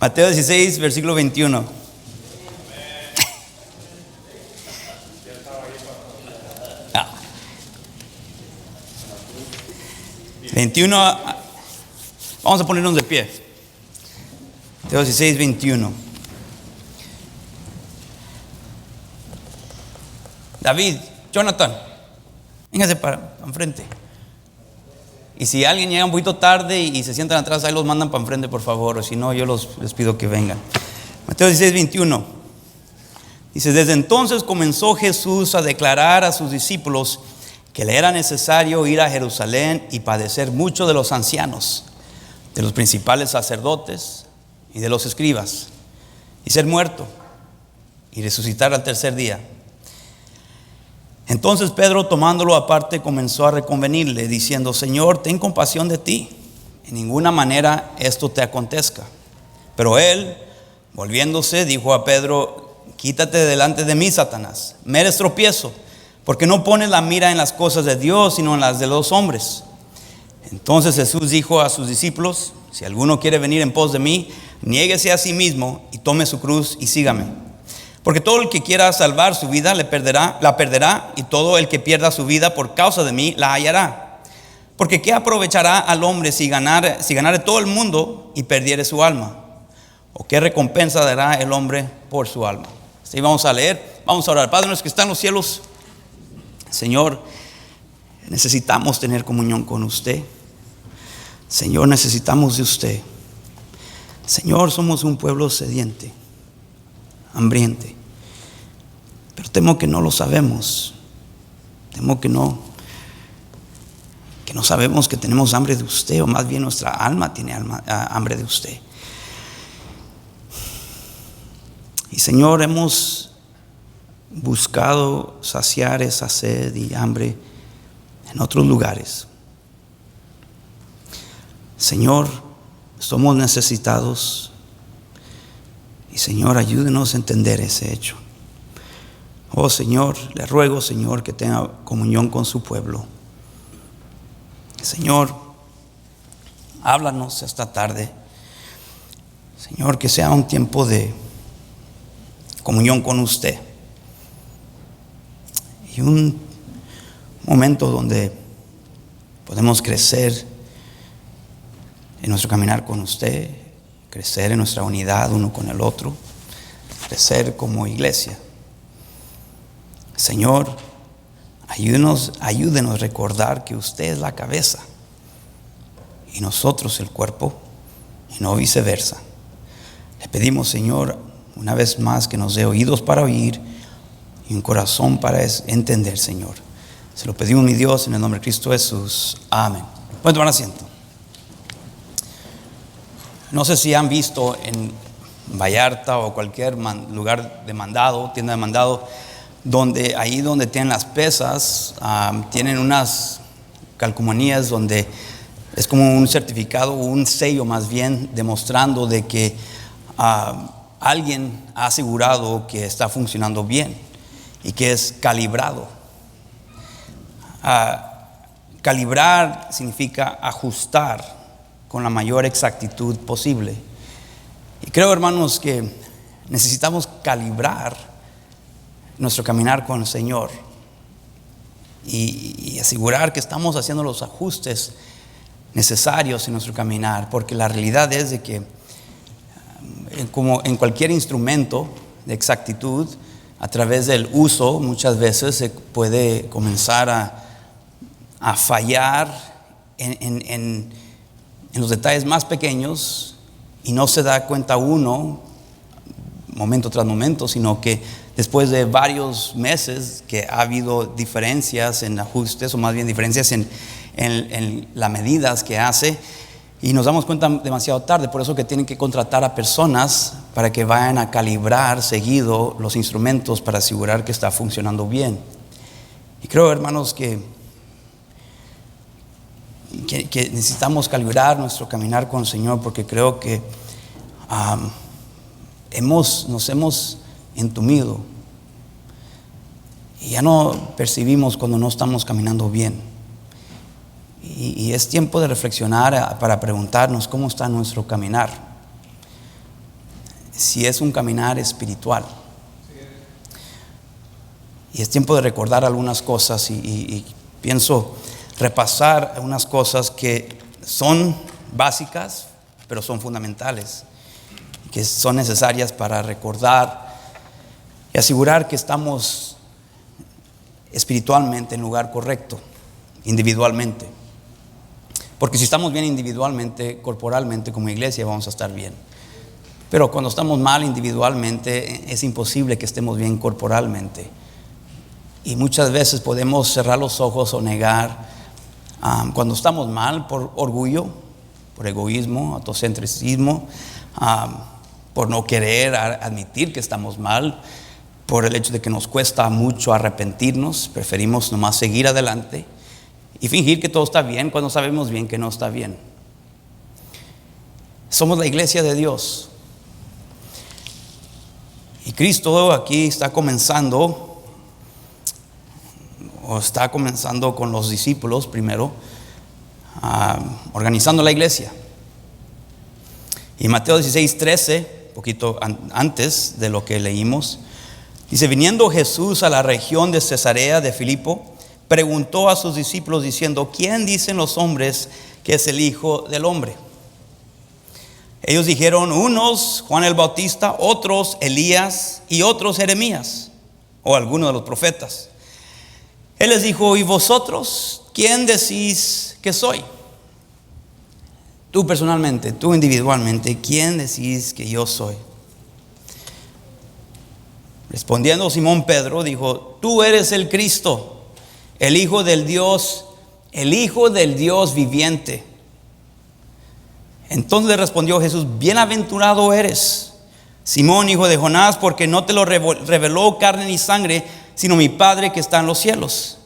Mateo 16, versículo 21. Ah. 21. Vamos a ponernos de pie. Mateo 16, 21. David, Jonathan, véngase para enfrente. Y si alguien llega un poquito tarde y se sientan atrás, ahí los mandan para enfrente, por favor. O si no, yo les pido que vengan. Mateo 16, 21. Dice: desde entonces comenzó Jesús a declarar a sus discípulos que le era necesario ir a Jerusalén y padecer mucho de los ancianos, de los principales sacerdotes y de los escribas, y ser muerto y resucitar al tercer día. Entonces Pedro, tomándolo aparte, comenzó a reconvenirle, diciendo: Señor, ten compasión de ti, en ninguna manera esto te acontezca. Pero él, volviéndose, dijo a Pedro: quítate delante de mí, Satanás, me eres tropiezo, porque no pones la mira en las cosas de Dios, sino en las de los hombres. Entonces Jesús dijo a sus discípulos: si alguno quiere venir en pos de mí, niéguese a sí mismo y tome su cruz y sígame. Porque todo el que quiera salvar su vida la perderá, y todo el que pierda su vida por causa de mí la hallará. Porque ¿qué aprovechará al hombre si ganare todo el mundo y perdiere su alma? ¿O qué recompensa dará el hombre por su alma? Así vamos a leer, vamos a orar. Padre nuestro que está en los cielos, Señor, necesitamos tener comunión con usted. Señor, necesitamos de usted. Señor, somos un pueblo sediente, hambriente, pero temo que no lo sabemos. Temo que no sabemos que tenemos hambre de usted, o más bien nuestra alma tiene hambre de usted. Y Señor, hemos buscado saciar esa sed y hambre en otros lugares. Señor, somos necesitados. Y Señor, ayúdenos a entender ese hecho. Oh Señor, le ruego, Señor, que tenga comunión con su pueblo. Señor, háblanos esta tarde. Señor, que sea un tiempo de comunión con usted. Y un momento donde podemos crecer en nuestro caminar con usted, crecer en nuestra unidad uno con el otro, crecer como iglesia. Señor, ayúdenos a recordar que usted es la cabeza y nosotros el cuerpo, y no viceversa. Le pedimos, Señor, una vez más, que nos dé oídos para oír y un corazón para entender, Señor. Se lo pedimos, mi Dios, en el nombre de Cristo Jesús. Amén. Pueden tomar asiento. No sé si han visto en Vallarta o cualquier lugar de mandado, tienda de mandado, donde tienen las pesas, tienen unas calcomanías donde es como un certificado, un sello más bien, demostrando de que alguien ha asegurado que está funcionando bien y que es calibrado. Calibrar significa ajustar con la mayor exactitud posible. Y creo, hermanos, que necesitamos calibrar nuestro caminar con el Señor y asegurar que estamos haciendo los ajustes necesarios en nuestro caminar, porque la realidad es de que, como en cualquier instrumento de exactitud, a través del uso muchas veces se puede comenzar a fallar en los detalles más pequeños, y no se da cuenta uno momento tras momento, sino que después de varios meses que ha habido diferencias en ajustes, o más bien diferencias en las medidas que hace, y nos damos cuenta demasiado tarde. Por eso que tienen que contratar a personas para que vayan a calibrar seguido los instrumentos para asegurar que está funcionando bien. Y creo, hermanos, que necesitamos calibrar nuestro caminar con el Señor, porque creo que nos hemos entumido y ya no percibimos cuando no estamos caminando bien. Y es tiempo de reflexionar para preguntarnos cómo está nuestro caminar. si es un caminar espiritual. Y es tiempo de recordar algunas cosas y pienso repasar unas cosas que son básicas, pero son fundamentales, que son necesarias para recordar y asegurar que estamos espiritualmente en lugar correcto, individualmente. Porque si estamos bien individualmente, corporalmente como iglesia vamos a estar bien. Pero cuando estamos mal individualmente es imposible que estemos bien corporalmente. Y muchas veces podemos cerrar los ojos o negar cuando estamos mal por orgullo, por egoísmo, autocentricismo, por no querer admitir que estamos mal, por el hecho de que nos cuesta mucho arrepentirnos. Preferimos nomás seguir adelante y fingir que todo está bien cuando sabemos bien que no está bien. Somos la iglesia de Dios. Y Cristo aquí está comenzando con los discípulos primero, organizando la iglesia. Y Mateo 16:13, poquito antes de lo que leímos, dice: viniendo Jesús a la región de Cesarea de Filipo, preguntó a sus discípulos diciendo: ¿quién dicen los hombres que es el Hijo del Hombre? Ellos dijeron: unos Juan el Bautista, otros Elías y otros Jeremías o alguno de los profetas. Él les dijo: ¿y vosotros quién decís que soy? Tú personalmente, tú individualmente, ¿quién decís que yo soy? Respondiendo Simón Pedro dijo: tú eres el Cristo, el Hijo del Dios viviente. Entonces le respondió Jesús: bienaventurado eres, Simón, hijo de Jonás, porque no te lo reveló carne ni sangre, sino mi Padre que está en los cielos.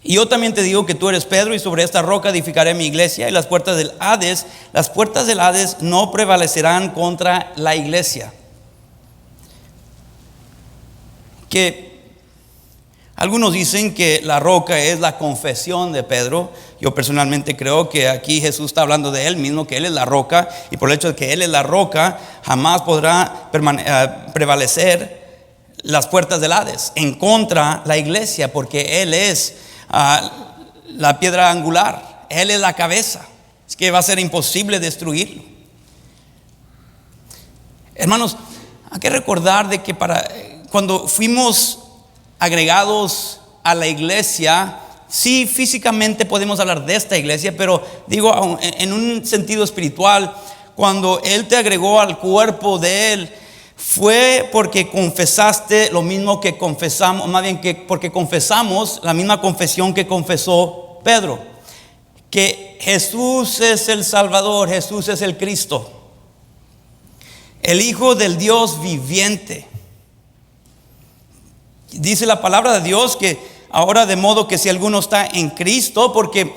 Y yo también te digo que tú eres Pedro, y sobre esta roca edificaré mi iglesia, y las puertas del Hades no prevalecerán contra la iglesia. Que algunos dicen que la roca es la confesión de Pedro. Yo personalmente creo que aquí Jesús está hablando de él mismo, que él es la roca, y por el hecho de que él es la roca, jamás podrá prevalecer las puertas del Hades en contra la iglesia, porque él es la piedra angular, él es la cabeza. Es que va a ser imposible destruirlo. Hermanos, hay que recordar de que cuando fuimos agregados a la iglesia, sí, físicamente podemos hablar de esta iglesia, pero digo en un sentido espiritual, cuando Él te agregó al cuerpo de Él, fue porque confesaste lo mismo que confesamos, más bien que porque confesamos la misma confesión que confesó Pedro, que Jesús es el Salvador, Jesús es el Cristo, el Hijo del Dios viviente. Dice la palabra de Dios que ahora, de modo que si alguno está en Cristo, porque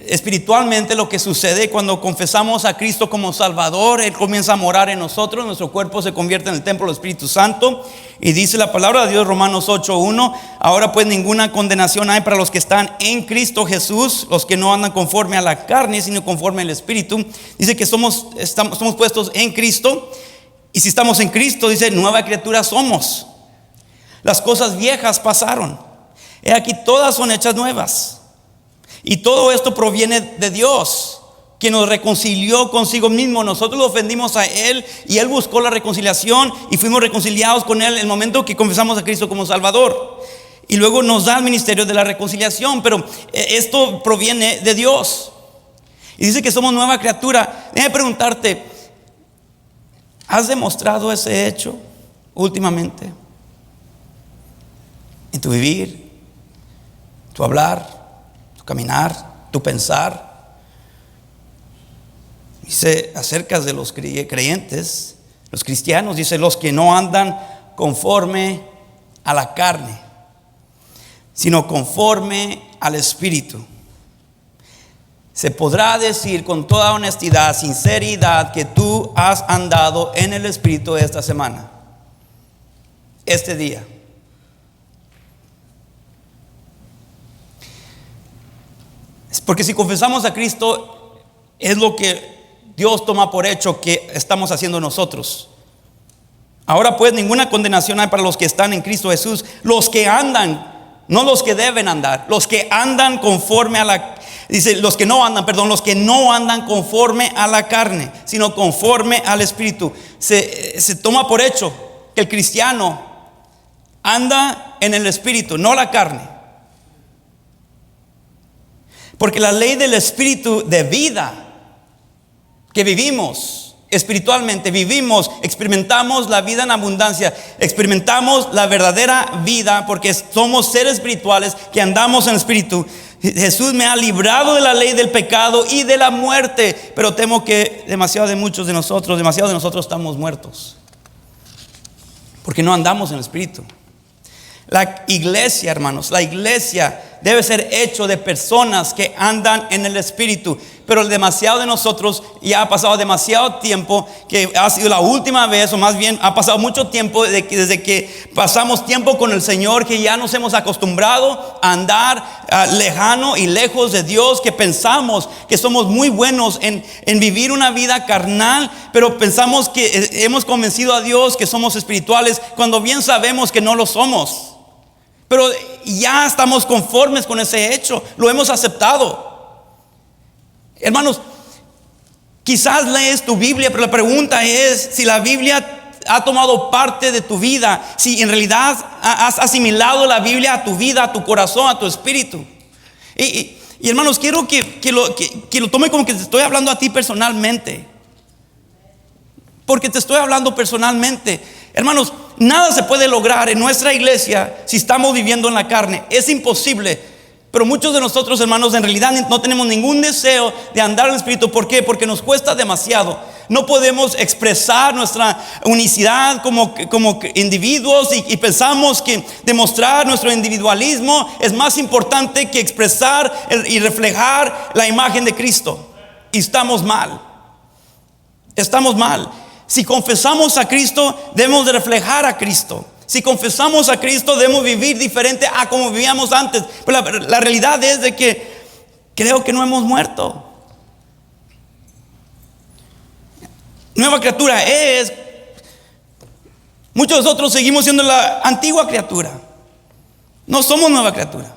espiritualmente lo que sucede cuando confesamos a Cristo como Salvador, Él comienza a morar en nosotros, nuestro cuerpo se convierte en el templo del Espíritu Santo. Y dice la palabra de Dios, Romanos 8:1: ahora pues ninguna condenación hay para los que están en Cristo Jesús, los que no andan conforme a la carne, sino conforme al Espíritu. Dice que somos puestos en Cristo, y si estamos en Cristo, dice, nueva criatura somos. Las cosas viejas pasaron, he aquí todas son hechas nuevas. Y todo esto proviene de Dios, que nos reconcilió consigo mismo. Nosotros lo ofendimos a Él, y Él buscó la reconciliación, y fuimos reconciliados con Él en el momento que confesamos a Cristo como Salvador. Y luego nos da el ministerio de la reconciliación, pero esto proviene de Dios. Y dice que somos nueva criatura. Déjame preguntarte, ¿has demostrado ese hecho últimamente? En tu vivir, tu hablar, tu caminar, tu pensar. Dice acerca de los creyentes, los cristianos, dice: los que no andan conforme a la carne, sino conforme al Espíritu. Se podrá decir con toda honestidad, sinceridad, que tú has andado en el Espíritu esta semana, este día. Porque si confesamos a Cristo, es lo que Dios toma por hecho que estamos haciendo nosotros. Ahora pues ninguna condenación hay para los que están en Cristo Jesús, los que andan, no los que deben andar, los que andan conforme a la, dice, los que no andan conforme a la carne, sino conforme al Espíritu. Se toma por hecho que el cristiano anda en el Espíritu, no la carne. Porque la ley del Espíritu de vida que vivimos espiritualmente, experimentamos la vida en abundancia, experimentamos la verdadera vida porque somos seres espirituales que andamos en el Espíritu. Jesús me ha librado de la ley del pecado y de la muerte, pero temo que demasiados de nosotros estamos muertos porque no andamos en el Espíritu. La iglesia, hermanos, la iglesia debe ser hecho de personas que andan en el Espíritu. Pero demasiado de nosotros, ya ha pasado demasiado tiempo, que ha sido la última vez, o más bien ha pasado mucho tiempo desde que pasamos tiempo con el Señor, que ya nos hemos acostumbrado a andar lejano y lejos de Dios, que pensamos que somos muy buenos en vivir una vida carnal, pero pensamos que hemos convencido a Dios que somos espirituales, cuando bien sabemos que no lo somos. Pero ya estamos conformes con ese hecho, lo hemos aceptado. Hermanos, quizás lees tu Biblia, pero la pregunta es si la Biblia ha tomado parte de tu vida, si en realidad has asimilado la Biblia a tu vida, a tu corazón, a tu espíritu. Y hermanos, quiero que lo tome como que te estoy hablando a ti personalmente, porque te estoy hablando personalmente. Hermanos, nada se puede lograr en nuestra iglesia si estamos viviendo en la carne. Es imposible. Pero muchos de nosotros, hermanos, en realidad no tenemos ningún deseo de andar en el Espíritu. ¿Por qué? Porque nos cuesta demasiado. No podemos expresar nuestra unicidad como individuos y pensamos que demostrar nuestro individualismo es más importante que expresar y reflejar la imagen de Cristo. Y estamos mal. Estamos mal. Si confesamos a Cristo, debemos de reflejar a Cristo. Si confesamos a Cristo, debemos vivir diferente a como vivíamos antes. Pero la realidad es de que creo que no hemos muerto. Nueva criatura es. Muchos de nosotros seguimos siendo la antigua criatura. No somos nueva criatura.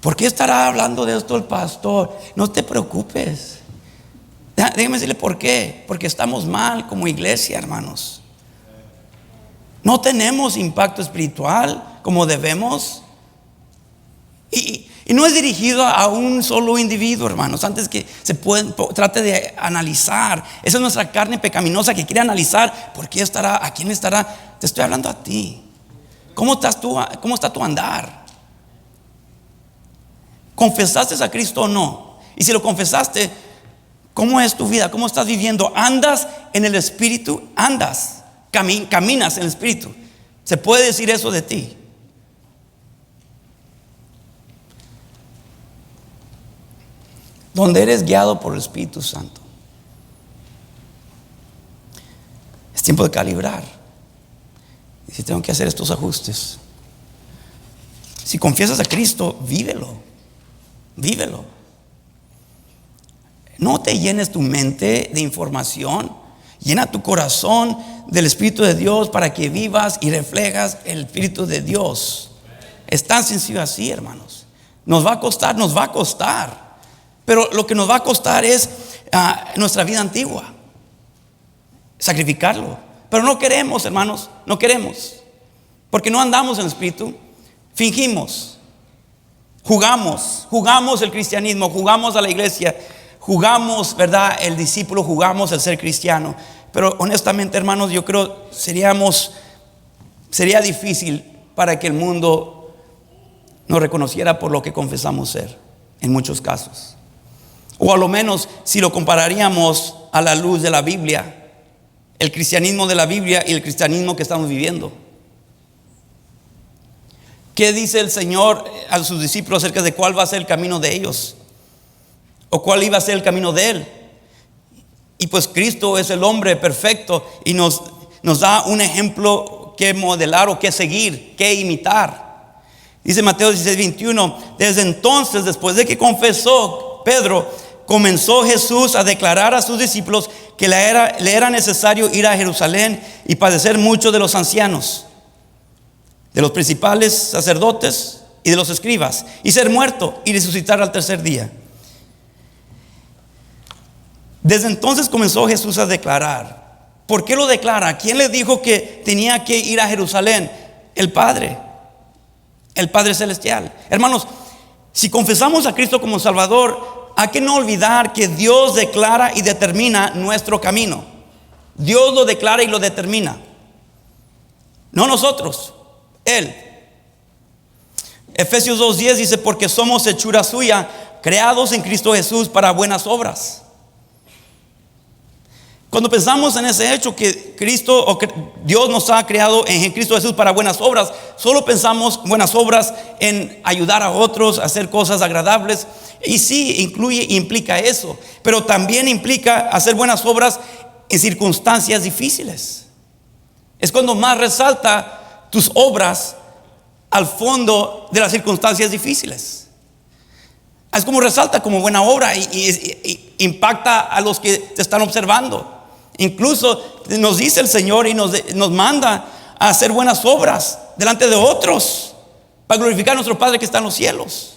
¿Por qué estará hablando de esto el pastor? No te preocupes. Déjeme decirle por qué. Porque estamos mal como iglesia, hermanos. No tenemos impacto espiritual como debemos. Y no es dirigido a un solo individuo, hermanos. Antes que trate de analizar. Esa es nuestra carne pecaminosa que quiere analizar. ¿Por qué estará? ¿A quién estará? Te estoy hablando a ti. ¿Cómo estás tú? ¿Cómo está tu andar? ¿Confesaste a Cristo o no? Y si lo confesaste, ¿cómo es tu vida? ¿Cómo estás viviendo? ¿Andas en el Espíritu? ¿Andas? Caminas en el Espíritu. ¿Se puede decir eso de ti? Donde eres guiado por el Espíritu Santo. Es tiempo de calibrar. Y si tengo que hacer estos ajustes. Si confiesas a Cristo, vívelo. Vívelo. No te llenes tu mente de información. Llena tu corazón del Espíritu de Dios para que vivas y reflejas el Espíritu de Dios. Es tan sencillo así, hermanos. Nos va a costar. Pero lo que nos va a costar es nuestra vida antigua. Sacrificarlo. Pero no queremos, hermanos. No queremos. Porque no andamos en el Espíritu. Fingimos. Jugamos el cristianismo. Jugamos a la iglesia. Jugamos, ¿verdad? El discípulo, jugamos el ser cristiano. Pero honestamente, hermanos, yo creo sería difícil para que el mundo nos reconociera por lo que confesamos ser, en muchos casos. O a lo menos si lo compararíamos a la luz de la Biblia, el cristianismo de la Biblia y el cristianismo que estamos viviendo. ¿Qué dice el Señor a sus discípulos acerca de cuál va a ser el camino de ellos? ¿O cuál iba a ser el camino de Él? Y pues Cristo es el hombre perfecto y nos da un ejemplo que modelar o que seguir, que imitar. Dice Mateo 16:21, desde entonces, después de que confesó Pedro, comenzó Jesús a declarar a sus discípulos que le era necesario ir a Jerusalén y padecer mucho de los ancianos, de los principales sacerdotes y de los escribas, y ser muerto y resucitar al tercer día. Desde entonces comenzó Jesús a declarar. ¿Por qué lo declara? ¿Quién le dijo que tenía que ir a Jerusalén? El Padre Celestial. Hermanos, si confesamos a Cristo como Salvador, hay que no olvidar que Dios declara y determina nuestro camino. Dios lo declara y lo determina, no nosotros, Él. Efesios 2:10 dice: porque somos hechura suya, creados en Cristo Jesús para buenas obras. Cuando pensamos en ese hecho que Cristo o que Dios nos ha creado en Cristo Jesús para buenas obras, solo pensamos buenas obras en ayudar a otros, hacer cosas agradables. Y sí, implica eso, pero también implica hacer buenas obras en circunstancias difíciles. Es cuando más resalta tus obras al fondo de las circunstancias difíciles. Es como resalta como buena obra y impacta a los que te están observando. Incluso nos dice el Señor y nos manda a hacer buenas obras delante de otros para glorificar a nuestro Padre que está en los cielos.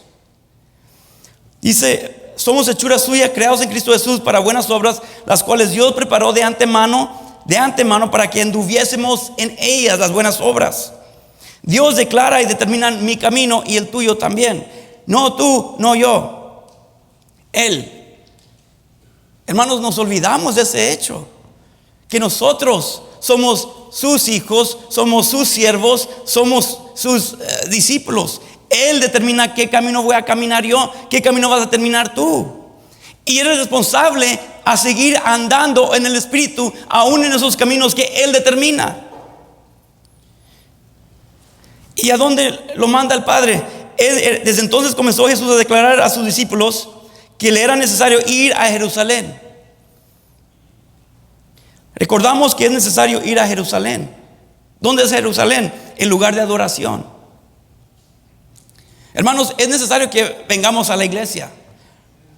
Dice: somos hechura suya, creados en Cristo Jesús para buenas obras, las cuales Dios preparó de antemano para que anduviésemos en ellas, las buenas obras. Dios declara y determina mi camino y el tuyo también. No tú, no yo, Él. Hermanos, nos olvidamos de ese hecho, que nosotros somos sus hijos, somos sus siervos, somos sus discípulos. Él determina qué camino voy a caminar yo, qué camino vas a terminar tú. Y eres responsable a seguir andando en el Espíritu, aún en esos caminos que Él determina. ¿Y a dónde lo manda el Padre? Desde entonces comenzó Jesús a declarar a sus discípulos que le era necesario ir a Jerusalén. Recordamos que es necesario ir a Jerusalén. ¿Dónde es Jerusalén? El lugar de adoración. Hermanos, es necesario que vengamos a la iglesia.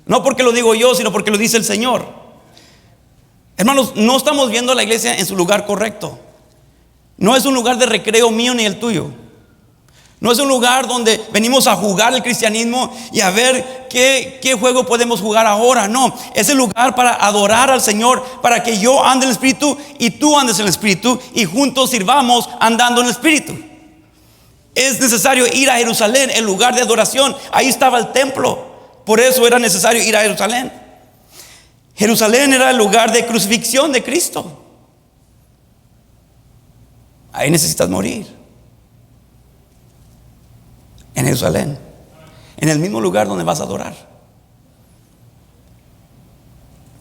No porque lo digo yo, sino porque lo dice el Señor. Hermanos, no estamos viendo la iglesia en su lugar correcto. No es un lugar de recreo mío ni el tuyo. No es un lugar donde venimos a jugar el cristianismo y a ver qué juego podemos jugar ahora. No, es el lugar para adorar al Señor, para que yo ande en el Espíritu y tú andes en el Espíritu y juntos sirvamos andando en el Espíritu. Es necesario ir a Jerusalén, el lugar de adoración. Ahí estaba el templo, por eso era necesario ir a Jerusalén. Jerusalén era el lugar de crucifixión de Cristo. Ahí necesitas morir. En Jerusalén, en el mismo lugar donde vas a adorar.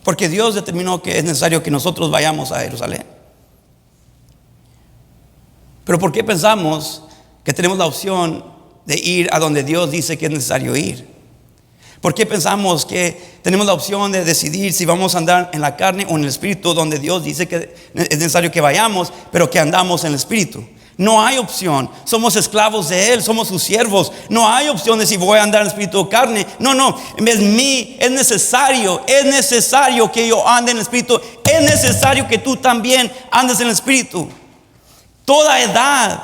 Porque Dios determinó que es necesario que nosotros vayamos a Jerusalén. Pero ¿por qué pensamos que tenemos la opción de ir a donde Dios dice que es necesario ir? ¿Por qué pensamos que tenemos la opción de decidir si vamos a andar en la carne o en el Espíritu, donde Dios dice que es necesario que vayamos, pero que andamos en el Espíritu? No hay opción. Somos esclavos de Él, somos sus siervos. No hay opción de si voy a andar en el espíritu o carne. No, es necesario que yo ande en el espíritu. Es necesario que tú también andes en el espíritu. Toda edad,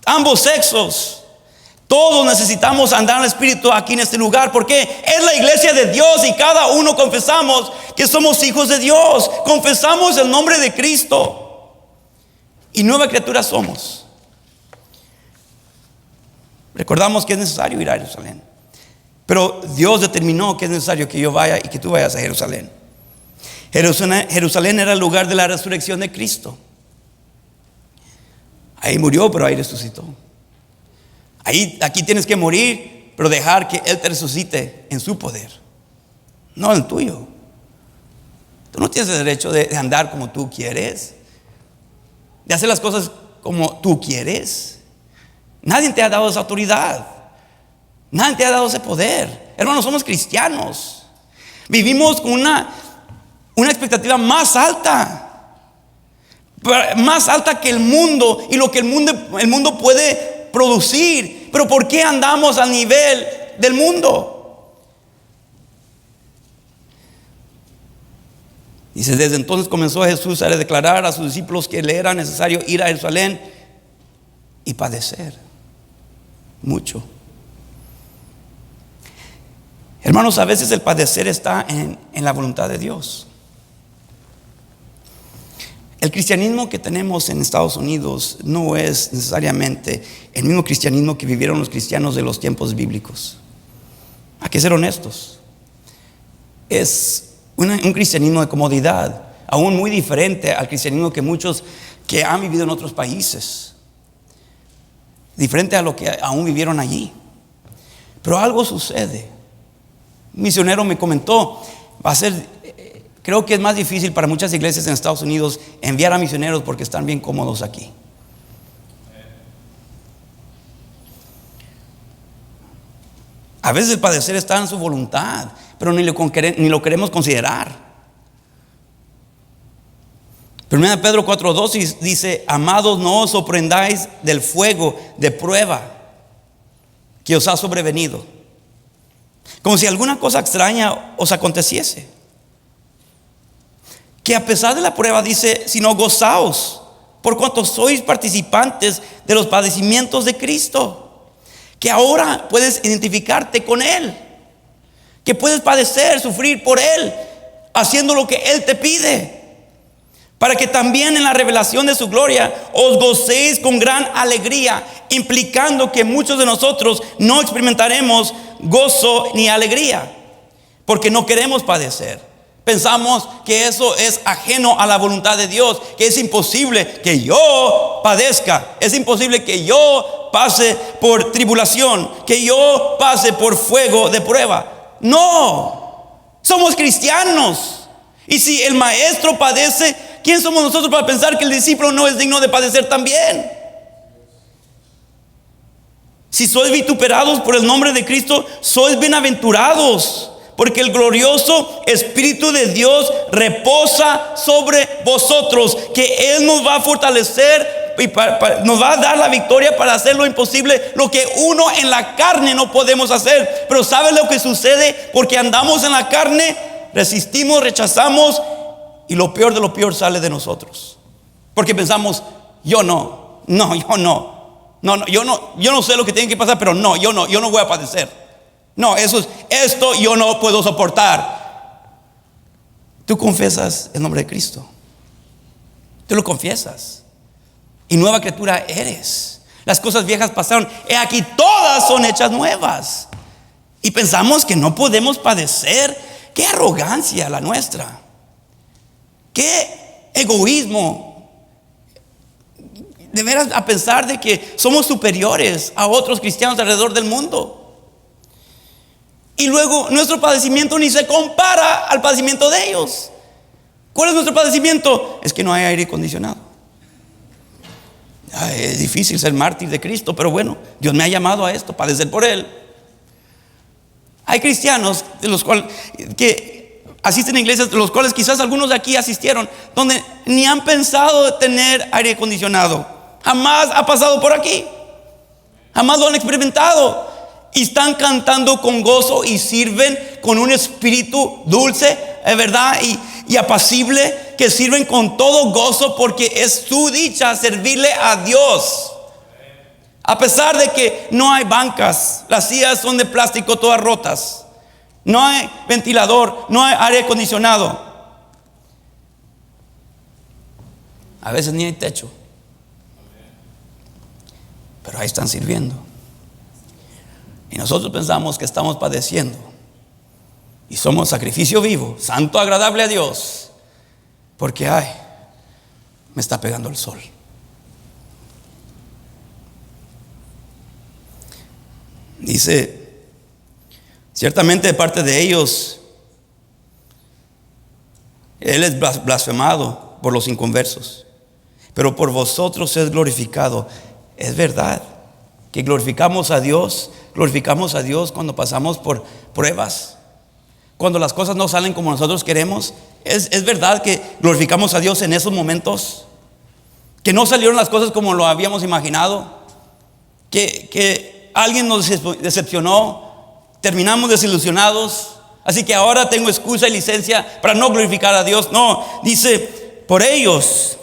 ambos sexos, todos necesitamos andar en el espíritu aquí en este lugar, porque es la iglesia de Dios y cada uno confesamos que somos hijos de Dios. Confesamos el nombre de Cristo. Y nueva criatura somos. Recordamos que es necesario ir a Jerusalén. Pero Dios determinó que es necesario que yo vaya y que tú vayas a Jerusalén. Jerusalén era el lugar de la resurrección de Cristo. Ahí murió, pero ahí resucitó. Aquí tienes que morir, pero dejar que Él te resucite en su poder, no en el tuyo. Tú no tienes el derecho de andar como tú quieres, de hacer las cosas como tú quieres. Nadie te ha dado esa autoridad. Nadie te ha dado ese poder. Hermanos, somos cristianos. Vivimos con una expectativa más alta que el mundo y lo que el mundo puede producir. Pero ¿por qué andamos al nivel del mundo? Dice, desde entonces comenzó Jesús a declarar a sus discípulos que le era necesario ir a Jerusalén y padecer mucho. Hermanos, a veces el padecer está en la voluntad de Dios. El cristianismo que tenemos en Estados Unidos no es necesariamente el mismo cristianismo que vivieron los cristianos de los tiempos bíblicos. Hay que ser honestos. Es un cristianismo de comodidad, aún muy diferente al cristianismo que muchos que han vivido en otros países, diferente a lo que aún vivieron allí. Pero algo sucede. Un misionero me comentó, creo que es más difícil para muchas iglesias en Estados Unidos enviar a misioneros porque están bien cómodos aquí. A veces el padecer está en su voluntad, pero ni lo queremos considerar. 1 Pedro 4:2 dice: amados, no os sorprendáis del fuego de prueba que os ha sobrevenido, como si alguna cosa extraña os aconteciese. Que a pesar de la prueba, dice, sino gozaos, por cuanto sois participantes de los padecimientos de Cristo. Que ahora puedes identificarte con Él, que puedes padecer, sufrir por Él, haciendo lo que Él te pide, para que también en la revelación de su gloria os gocéis con gran alegría, implicando que muchos de nosotros no experimentaremos gozo ni alegría, porque no queremos padecer. Pensamos que eso es ajeno a la voluntad de Dios, que es imposible que yo padezca, es imposible que yo pase por tribulación, que yo pase por fuego de prueba. No, somos cristianos. Y si el maestro padece, ¿quién somos nosotros para pensar que el discípulo no es digno de padecer también? Si sois vituperados por el nombre de Cristo, sois bienaventurados, porque el glorioso Espíritu de Dios reposa sobre vosotros, que Él nos va a fortalecer y nos va a dar la victoria para hacer lo imposible, lo que uno en la carne no podemos hacer. Pero ¿sabe lo que sucede? Porque andamos en la carne, resistimos, rechazamos, y lo peor de lo peor sale de nosotros, porque pensamos, yo no, yo no sé lo que tiene que pasar, pero yo no voy a padecer. No, esto yo no puedo soportar. Tú confiesas el nombre de Cristo, tú lo confiesas, y nueva criatura eres. Las cosas viejas pasaron, he aquí todas son hechas nuevas. Y pensamos que no podemos padecer. Qué arrogancia la nuestra, qué egoísmo, de veras, a pensar de que somos superiores a otros cristianos alrededor del mundo. Y luego nuestro padecimiento ni se compara al padecimiento de ellos. ¿Cuál es nuestro padecimiento? Es que no hay aire acondicionado. Es difícil ser mártir de Cristo, pero bueno, Dios me ha llamado a esto, padecer por Él. Hay cristianos de los cuales que asisten a iglesias, de los cuales quizás algunos de aquí asistieron, donde ni han pensado tener aire acondicionado. Jamás ha pasado por aquí, jamás lo han experimentado. Y están cantando con gozo y sirven con un espíritu dulce, ¿verdad? Y apacible, que sirven con todo gozo, porque es su dicha servirle a Dios. A pesar de que no hay bancas, las sillas son de plástico todas rotas, no hay ventilador, no hay aire acondicionado, a veces ni hay techo, pero ahí están sirviendo. Y nosotros pensamos que estamos padeciendo y somos sacrificio vivo, santo, agradable a Dios, porque me está pegando el sol. Dice, ciertamente de parte de ellos Él es blasfemado por los inconversos, pero por vosotros es glorificado. Es verdad que glorificamos a Dios cuando pasamos por pruebas, cuando las cosas no salen como nosotros queremos. Es verdad que glorificamos a Dios en esos momentos, que no salieron las cosas como lo habíamos imaginado, que alguien nos decepcionó, terminamos desilusionados, Así que ahora tengo excusa y licencia para no glorificar a Dios. No, dice, por ellos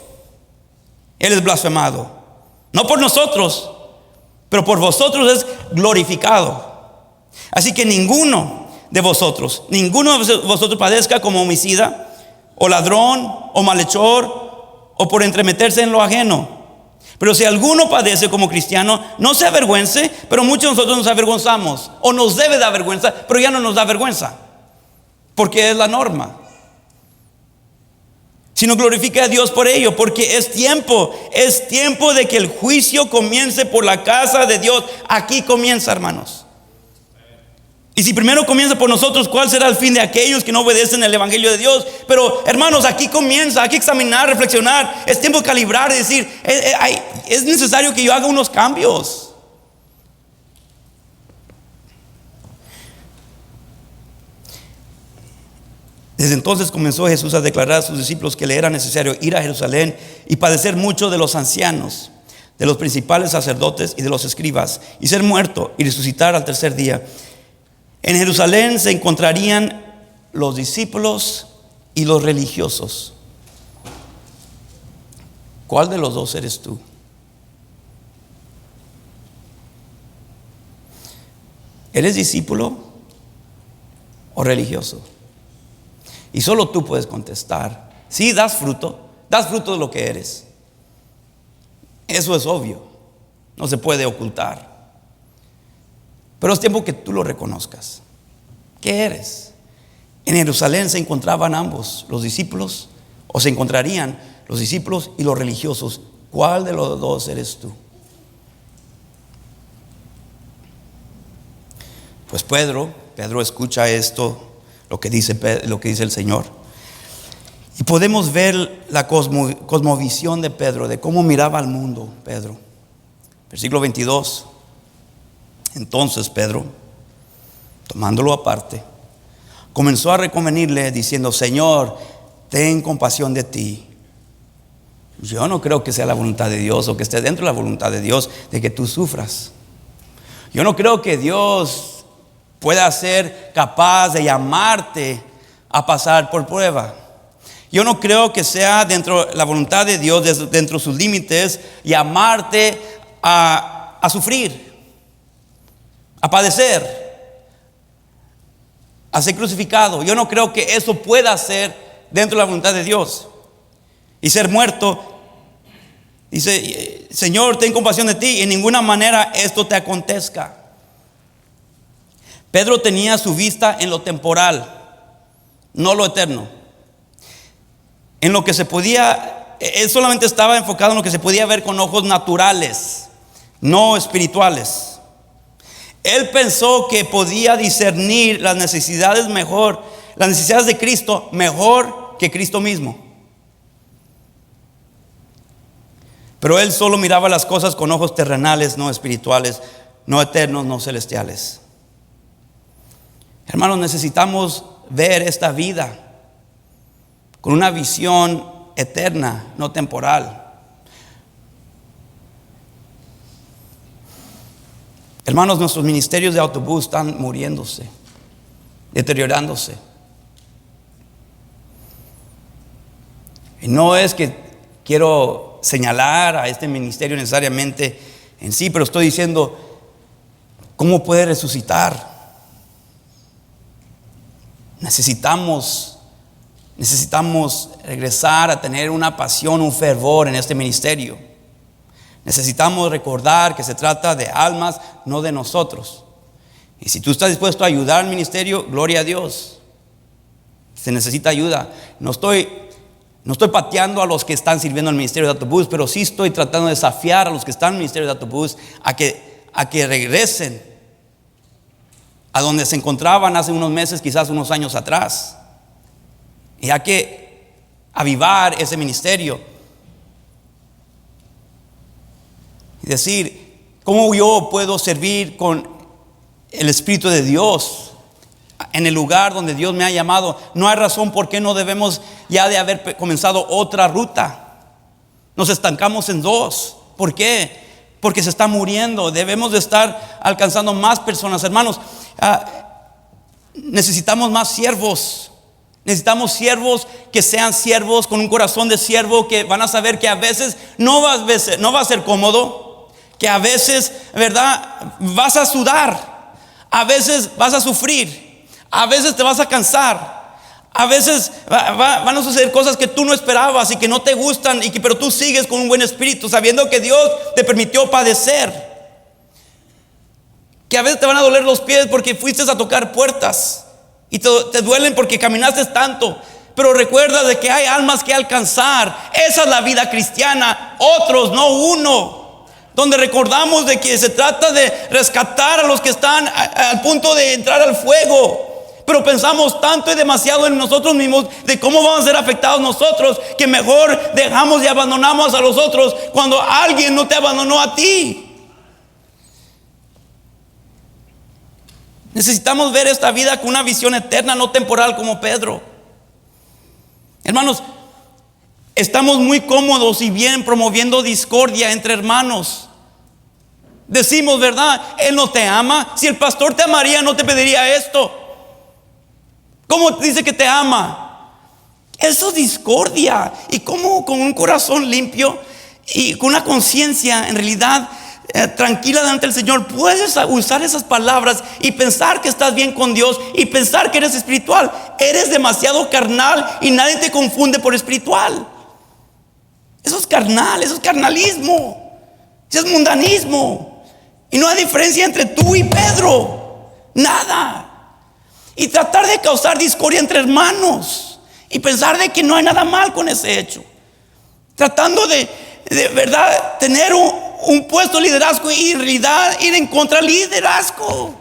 Él es blasfemado. No por nosotros, pero por vosotros es glorificado. Así que ninguno de vosotros padezca como homicida, o ladrón, o malhechor, o por entremeterse en lo ajeno. Pero si alguno padece como cristiano, no se avergüence, pero muchos de nosotros nos avergonzamos, o nos debe dar vergüenza, pero ya no nos da vergüenza, porque es la norma. Sino glorifique a Dios por ello, porque es tiempo de que el juicio comience por la casa de Dios. Aquí comienza, hermanos. Y si primero comienza por nosotros, ¿cuál será el fin de aquellos que no obedecen el evangelio de Dios? Pero hermanos, aquí comienza, hay que examinar, reflexionar. Es tiempo de calibrar y decir, es necesario que yo haga unos cambios. Desde entonces comenzó Jesús a declarar a sus discípulos que le era necesario ir a Jerusalén y padecer mucho de los ancianos, de los principales sacerdotes y de los escribas, y ser muerto y resucitar al tercer día. En Jerusalén se encontrarían los discípulos y los religiosos. ¿Cuál de los dos eres tú? ¿Eres discípulo o religioso? Y solo tú puedes contestar. Sí, das fruto de lo que eres. Eso es obvio, no se puede ocultar. Pero es tiempo que tú lo reconozcas. ¿Qué eres? En Jerusalén se encontraban ambos, los discípulos, o se encontrarían los discípulos y los religiosos. ¿Cuál de los dos eres tú? Pues Pedro escucha esto, lo que dice el Señor. Y podemos ver la cosmovisión de Pedro, de cómo miraba al mundo Pedro. Versículo 22. Entonces Pedro, tomándolo aparte, comenzó a reconvenirle diciendo: Señor, ten compasión de ti. Yo no creo que sea la voluntad de Dios, o que esté dentro de la voluntad de Dios, de que tú sufras. Yo no creo que Dios pueda ser capaz de llamarte a pasar por prueba. Yo no creo que sea dentro de la voluntad de Dios, dentro de sus límites, llamarte a sufrir, a padecer, a ser crucificado. Yo no creo que eso pueda ser dentro de la voluntad de Dios. Y ser muerto. Dice: Señor, ten compasión de ti, en ninguna manera esto te acontezca. Pedro tenía su vista en lo temporal, no lo eterno. En lo que se podía, él solamente estaba enfocado en lo que se podía ver con ojos naturales, no espirituales. Él pensó que podía discernir las necesidades de Cristo mejor que Cristo mismo. Pero él solo miraba las cosas con ojos terrenales, no espirituales, no eternos, no celestiales. Hermanos, necesitamos ver esta vida con una visión eterna, no temporal. Hermanos, nuestros ministerios de autobús están muriéndose, deteriorándose. Y no es que quiero señalar a este ministerio necesariamente en sí, pero estoy diciendo, ¿cómo puede resucitar? Necesitamos regresar a tener una pasión, un fervor en este ministerio. Necesitamos recordar que se trata de almas, no de nosotros. Y si tú estás dispuesto a ayudar al ministerio, gloria a Dios. Se necesita ayuda. No estoy pateando a los que están sirviendo en el ministerio de autobús, pero sí estoy tratando de desafiar a los que están en el ministerio de autobús a que regresen a donde se encontraban hace unos meses, quizás unos años atrás. Y hay que avivar ese ministerio y decir: ¿cómo yo puedo servir con el Espíritu de Dios en el lugar donde Dios me ha llamado? No hay razón por qué no debemos ya de haber comenzado otra ruta. Nos estancamos en dos. ¿Por qué? Porque se está muriendo. Debemos de estar alcanzando más personas. Hermanos, necesitamos más siervos. Necesitamos siervos que sean siervos con un corazón de siervo, que van a saber que a veces no va a ser cómodo, que a veces, ¿verdad?, vas a sudar, a veces vas a sufrir, a veces te vas a cansar. A veces van a suceder cosas que tú no esperabas y que no te gustan, pero tú sigues con un buen espíritu, sabiendo que Dios te permitió padecer. Que a veces te van a doler los pies porque fuiste a tocar puertas y te duelen porque caminaste tanto. Pero recuerda de que hay almas que alcanzar. Esa es la vida cristiana, otros, no uno. Donde recordamos de que se trata de rescatar a los que están al punto de entrar al fuego. Pero pensamos tanto y demasiado en nosotros mismos, de cómo vamos a ser afectados nosotros, que mejor dejamos y abandonamos a los otros cuando alguien no te abandonó a ti. Necesitamos ver esta vida con una visión eterna, no temporal como Pedro. Hermanos, estamos muy cómodos y bien promoviendo discordia entre hermanos. Decimos, ¿verdad?, Él no te ama. Si el pastor te amaría, no te pediría esto. ¿Cómo dice que te ama? Eso es discordia. Y cómo con un corazón limpio y con una conciencia en realidad tranquila delante del Señor puedes usar esas palabras y pensar que estás bien con Dios y pensar que eres espiritual. Eres demasiado carnal y nadie te confunde por espiritual. Eso es carnal, eso es carnalismo, eso es mundanismo. Y no hay diferencia entre tú y Pedro, nada. Y tratar de causar discordia entre hermanos y pensar de que no hay nada mal con ese hecho, tratando de verdad tener un puesto de liderazgo y en realidad ir en contra del liderazgo.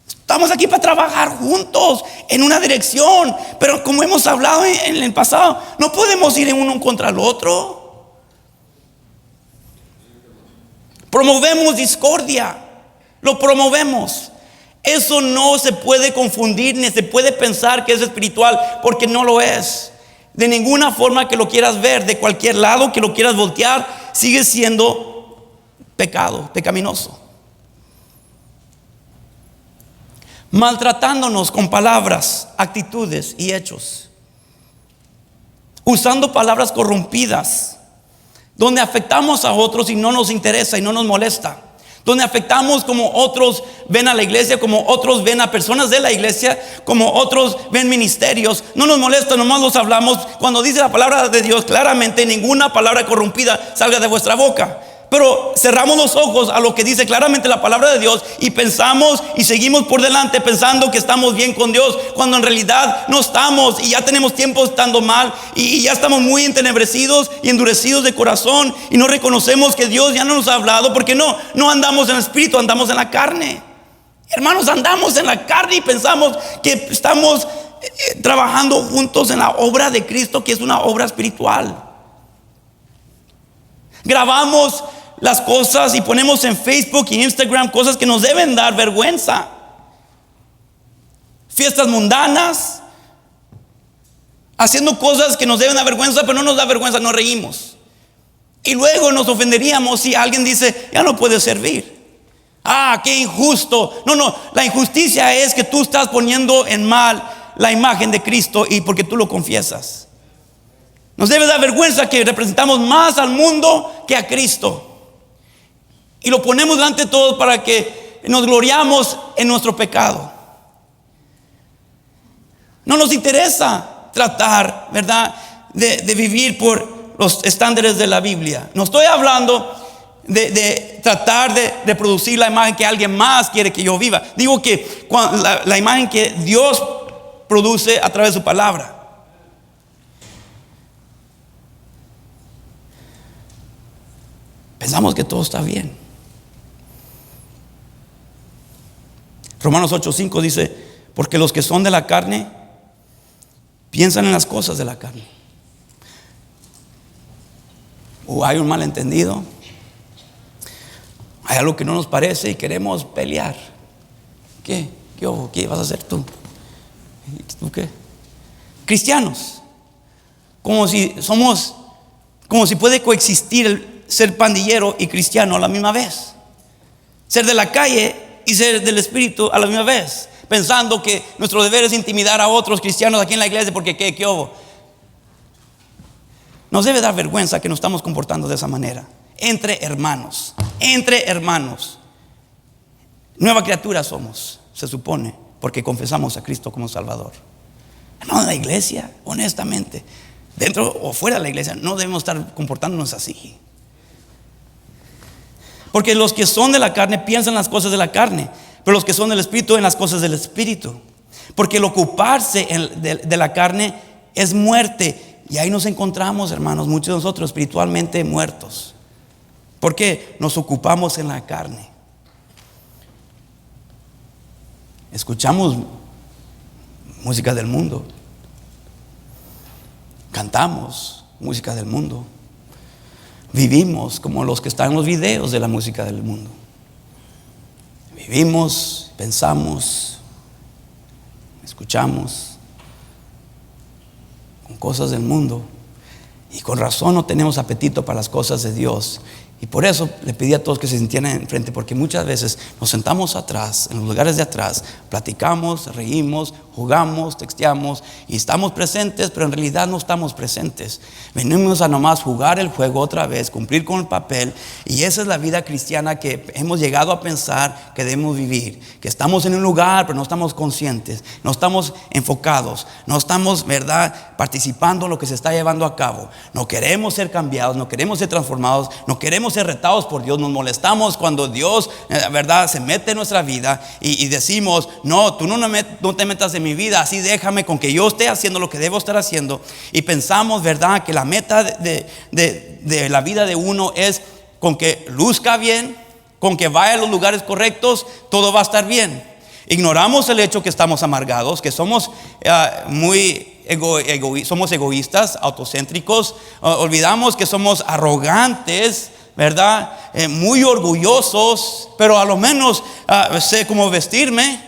Estamos aquí para trabajar juntos en una dirección, pero como hemos hablado en el pasado, no podemos ir en uno contra el otro. Promovemos discordia, lo promovemos. Eso no se puede confundir ni se puede pensar que es espiritual, porque no lo es. De ninguna forma que lo quieras ver, de cualquier lado que lo quieras voltear, sigue siendo pecado, pecaminoso. Maltratándonos con palabras, actitudes y hechos, usando palabras corrompidas, donde afectamos a otros y no nos interesa y no nos molesta. Donde afectamos como otros ven a la iglesia, como otros ven a personas de la iglesia, como otros ven ministerios. No nos molesta, nomás los hablamos. Cuando dice la palabra de Dios claramente, ninguna palabra corrompida salga de vuestra boca. Pero cerramos los ojos a lo que dice claramente la palabra de Dios y pensamos y seguimos por delante pensando que estamos bien con Dios, cuando en realidad no estamos, y ya tenemos tiempo estando mal y ya estamos muy entenebrecidos y endurecidos de corazón y no reconocemos que Dios ya no nos ha hablado, porque no andamos en el espíritu, andamos en la carne. Hermanos, andamos en la carne y pensamos que estamos trabajando juntos en la obra de Cristo, que es una obra espiritual. Grabamos las cosas y ponemos en Facebook y Instagram cosas que nos deben dar vergüenza. Fiestas mundanas, haciendo cosas que nos deben dar vergüenza, pero no nos da vergüenza, nos reímos. Y luego nos ofenderíamos si alguien dice, ya no puedes servir. Ah, qué injusto. No, la injusticia es que tú estás poniendo en mal la imagen de Cristo y porque tú lo confiesas. Nos debe dar vergüenza que representamos más al mundo que a Cristo. Y lo ponemos delante de todos para que nos gloriamos en nuestro pecado. No nos interesa tratar, ¿verdad?, de vivir por los estándares de la Biblia. No estoy hablando de tratar de reproducir la imagen que alguien más quiere que yo viva. Digo que la imagen que Dios produce a través de su palabra. Pensamos que todo está bien. Romanos 8:5 dice, porque los que son de la carne piensan en las cosas de la carne. O hay un malentendido, hay algo que no nos parece y queremos pelear. ¿Qué vas a hacer tú? ¿Tú qué? Cristianos, como si puede coexistir el ser pandillero y cristiano a la misma vez, ser de la calle y ser del espíritu a la misma vez. pensando que nuestro deber es intimidar a otros cristianos aquí en la iglesia porque ¿qué hubo? Nos debe dar vergüenza que nos estamos comportando de esa manera. Entre hermanos. Nueva criatura somos, se supone, porque confesamos a Cristo como Salvador. Hermano de la iglesia, honestamente, dentro o fuera de la iglesia, no debemos estar comportándonos así. Porque los que son de la carne piensan las cosas de la carne, pero los que son del Espíritu en las cosas del Espíritu. Porque el ocuparse de la carne es muerte. Y ahí nos encontramos, hermanos, muchos de nosotros espiritualmente muertos. Porque nos ocupamos en la carne. Escuchamos música del mundo. Cantamos música del mundo. Vivimos como los que están en los videos de la música del mundo. Vivimos, pensamos, escuchamos con cosas del mundo. Y con razón no tenemos apetito para las cosas de Dios. Y por eso le pedí a todos que se sintieran enfrente, porque muchas veces nos sentamos atrás, en los lugares de atrás, platicamos, reímos, jugamos, texteamos y estamos presentes, pero en realidad no estamos presentes. Venimos a nomás jugar el juego otra vez, cumplir con el papel, y esa es la vida cristiana que hemos llegado a pensar que debemos vivir. Que estamos en un lugar, pero no estamos conscientes, no estamos enfocados, no estamos, ¿verdad?, participando en lo que se está llevando a cabo. No queremos ser cambiados, no queremos ser transformados, no queremos ser retados por Dios. Nos molestamos cuando Dios, verdad, se mete en nuestra vida y decimos: no, tú no te metas en mi vida, así déjame con que yo esté haciendo lo que debo estar haciendo. Y pensamos, verdad, que la meta de la vida de uno es con que luzca bien, con que vaya a los lugares correctos, todo va a estar bien. Ignoramos el hecho que estamos amargados, que somos somos egoístas, autocéntricos. Olvidamos que somos arrogantes, ¿verdad? Muy orgullosos, pero a lo menos sé cómo vestirme,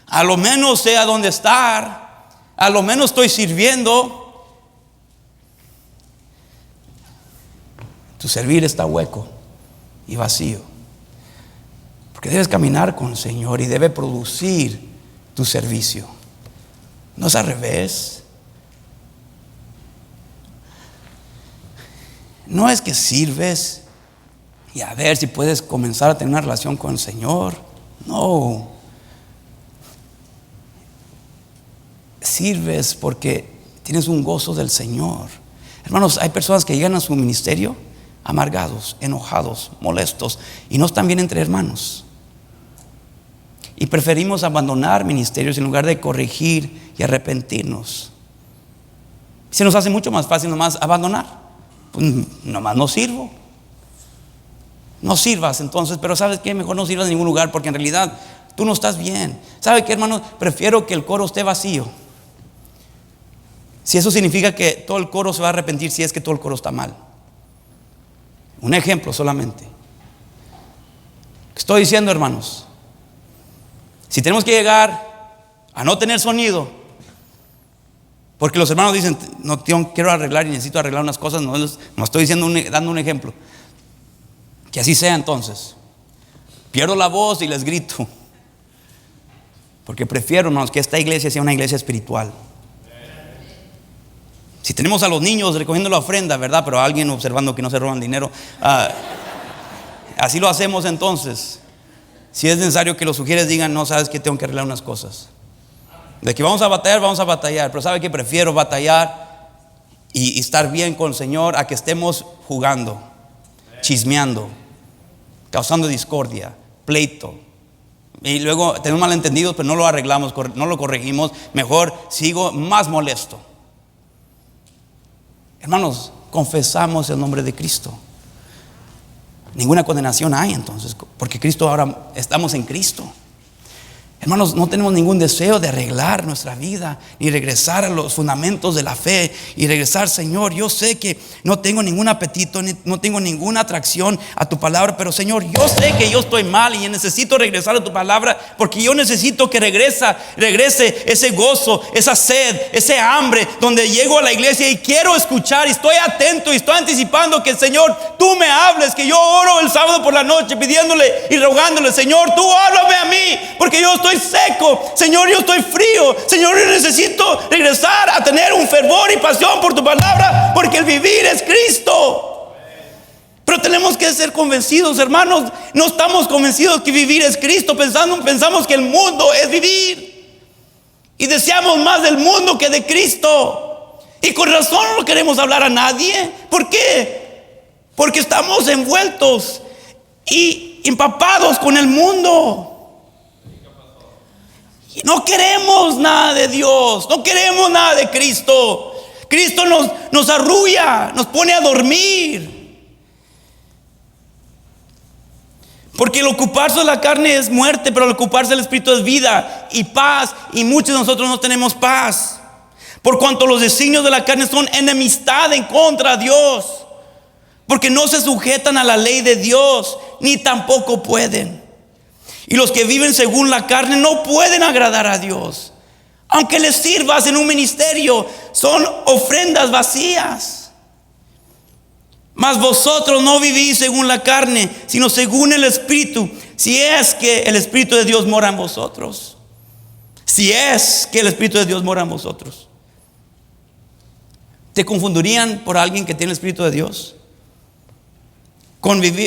a lo menos sé a dónde estar, a lo menos estoy sirviendo. Tu servir está hueco y vacío, porque debes caminar con el Señor y debe producir tu servicio. No es al revés. No es que sirves y a ver si puedes comenzar a tener una relación con el Señor. No. Sirves porque tienes un gozo del Señor. Hermanos, hay personas que llegan a su ministerio amargados, enojados, molestos, y no están bien entre hermanos. Y preferimos abandonar ministerios en lugar de corregir y arrepentirnos. Se nos hace mucho más fácil nomás abandonar. Pues nomás no sirvo. No sirvas entonces, pero ¿sabes qué? Mejor no sirvas en ningún lugar, porque en realidad tú no estás bien. ¿Sabe qué, hermano? Prefiero que el coro esté vacío. Si eso significa que todo el coro se va a arrepentir, si es que todo el coro está mal. Un ejemplo solamente. Estoy diciendo, hermanos, si tenemos que llegar a no tener sonido, porque los hermanos dicen: no, quiero arreglar y necesito arreglar unas cosas. No estoy diciendo dando un ejemplo. Que así sea entonces. Pierdo la voz y les grito, porque prefiero, hermanos, que esta iglesia sea una iglesia espiritual. Si tenemos a los niños recogiendo la ofrenda, ¿verdad?, pero alguien observando que no se roban dinero, así lo hacemos entonces. Si es necesario que los sugieres digan: no, sabes que tengo que arreglar unas cosas. De que vamos a batallar, pero ¿sabe qué? Prefiero batallar y estar bien con el Señor a que estemos jugando, chismeando, causando discordia, pleito, y luego tenemos malentendidos, pero no lo arreglamos, no lo corregimos. Mejor sigo más molesto. Hermanos, confesamos el nombre de Cristo. Ninguna condenación hay entonces, porque Cristo, ahora estamos en Cristo. Hermanos, no tenemos ningún deseo de arreglar nuestra vida, ni regresar a los fundamentos de la fe, y regresar: Señor, yo sé que no tengo ningún apetito, no tengo ninguna atracción a tu palabra, pero Señor, yo sé que yo estoy mal y necesito regresar a tu palabra, porque yo necesito que regrese ese gozo, esa sed, ese hambre, donde llego a la iglesia y quiero escuchar, y estoy atento y estoy anticipando que, Señor, tú me hables, que yo oro el sábado por la noche pidiéndole y rogándole: Señor, tú háblame a mí, porque yo estoy estoy seco. Señor, yo estoy frío. Señor, yo necesito regresar a tener un fervor y pasión por tu palabra, porque el vivir es Cristo. Pero tenemos que ser convencidos, hermanos. No estamos convencidos que vivir es Cristo. Pensamos que el mundo es vivir, y deseamos más del mundo que de Cristo. Y con razón no queremos hablar a nadie. ¿Por qué? Porque estamos envueltos y empapados con el mundo. No queremos nada de Dios, no queremos nada de Cristo. Cristo nos arrulla, nos pone a dormir. Porque el ocuparse de la carne es muerte, pero el ocuparse del Espíritu es vida y paz. Y muchos de nosotros no tenemos paz, por cuanto los designios de la carne son enemistad en contra de Dios, porque no se sujetan a la ley de Dios, ni tampoco pueden. Y los que viven según la carne no pueden agradar a Dios. Aunque les sirvas en un ministerio, son ofrendas vacías. Mas vosotros no vivís según la carne, sino según el Espíritu, si es que el Espíritu de Dios mora en vosotros. Si es que el Espíritu de Dios mora en vosotros. ¿Te confundirían por alguien que tiene el Espíritu de Dios?